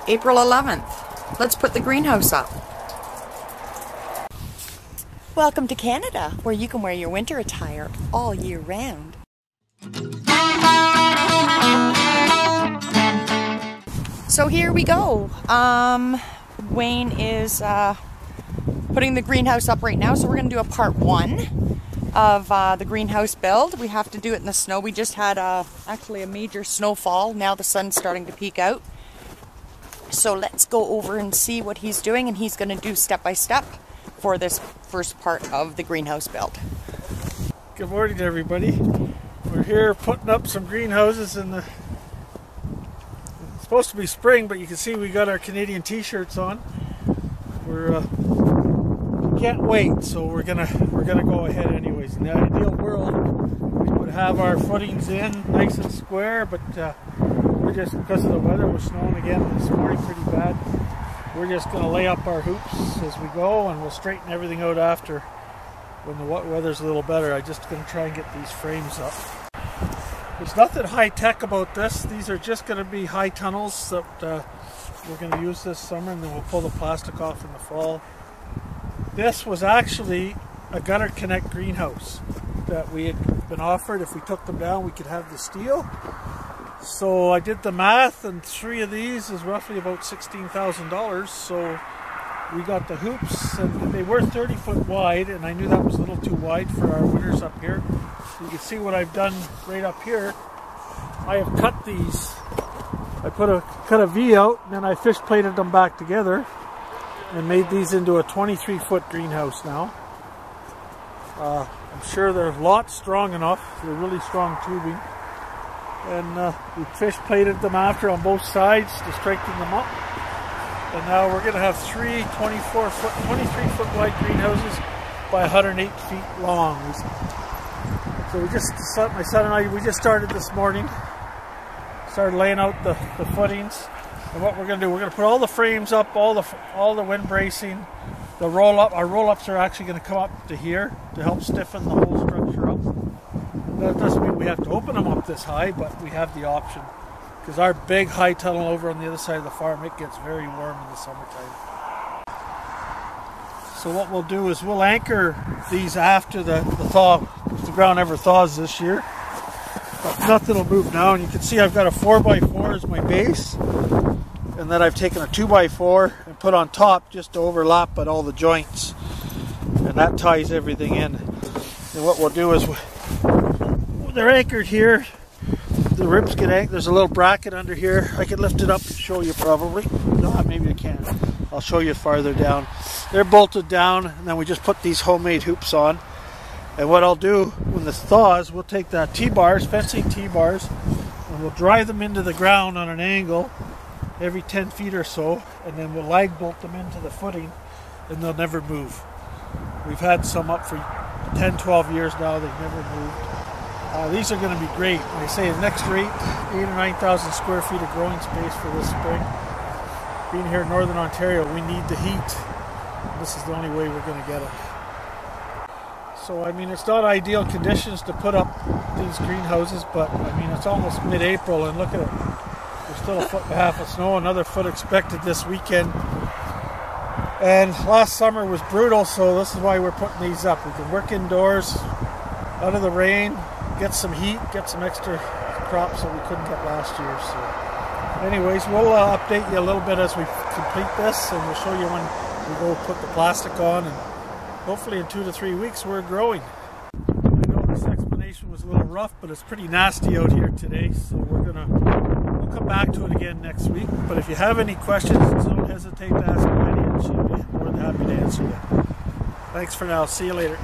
April 11th. Let's put the greenhouse up. Welcome to Canada, where you can wear your winter attire all year round. So here we go. Wayne is putting the greenhouse up right now, so we're going to do a part 1 of the greenhouse build. We have to do it in the snow. We just had actually a major snowfall. Now the sun's starting to peek out. So let's go over and see what he's doing, and he's going to do step by step for this first part of the greenhouse build. Good morning, everybody. We're here putting up some greenhouses in the... It's supposed to be spring, but you can see we got our Canadian t-shirts on. We can't wait, so we're gonna go ahead anyways. In the ideal world, we would have our footings in nice and square, but we're just, because of the weather, was snowing again this morning pretty bad. We're just going to lay up our hoops as we go, and we'll straighten everything out after when the weather's a little better. I'm just going to try and get these frames up. There's nothing high-tech about this. These are just going to be high tunnels that we're going to use this summer, and then we'll pull the plastic off in the fall. This was actually a gutter connect greenhouse that we had been offered. If we took them down, we could have the steel. So I did the math, and 3 of these is roughly about $16,000. So we got the hoops, and they were 30 foot wide, and I knew that was a little too wide for our winters up here. You can see what I've done right up here. I have cut these. I cut a V out, and then I fish plated them back together and made these into a 23 foot greenhouse now. I'm sure they're a lot strong enough. They're really strong tubing. And we fish plated them after on both sides to strengthen them up. And now we're going to have 3 23 foot wide greenhouses by 108 feet long. So my son and I, we just started this morning. Started laying out the footings. And what we're going to do, we're going to put all the frames up, all the wind bracing, the roll up. Our roll ups are actually going to come up to here to help stiffen the whole structure up. That doesn't mean we have to open them up this high, but we have the option. Because our big high tunnel over on the other side of the farm, it gets very warm in the summertime. So what we'll do is we'll anchor these after the thaw, if the ground ever thaws this year. But nothing will move now, and you can see I've got a 4x4 as my base. And then I've taken a 2x4 and put on top just to overlap at all the joints. And that ties everything in. And what we'll do is they're anchored here. The ribs get anchored. There's a little bracket under here. I can lift it up and show you probably. No, maybe I can't. I'll show you farther down. They're bolted down, and then we just put these homemade hoops on. And what I'll do when this thaws, we'll take the T-bars, fencing T-bars, and we'll drive them into the ground on an angle every 10 feet or so, and then we'll lag bolt them into the footing, and they'll never move. We've had some up for 10, 12 years now. They've never moved. These are going to be great. Like I say, an extra 8,000 or 9,000 square feet of growing space for this spring. Being here in Northern Ontario, we need the heat. This is the only way we're going to get it. So, I mean, it's not ideal conditions to put up these greenhouses, but, I mean, it's almost mid-April, and look at it. There's still 1.5 feet of snow, another foot expected this weekend. And last summer was brutal, so this is why we're putting these up. We can work indoors, out of the rain, get some heat, get some extra crops that we couldn't get last year. So anyways, we'll update you a little bit as we complete this, and we'll show you when we go put the plastic on, and hopefully in 2 to 3 weeks we're growing. I know this explanation was a little rough, but it's pretty nasty out here today, so we'll come back to it again next week. But if you have any questions, don't hesitate to ask Maddie, and she'll be more than happy to answer you. Thanks for now. See you later.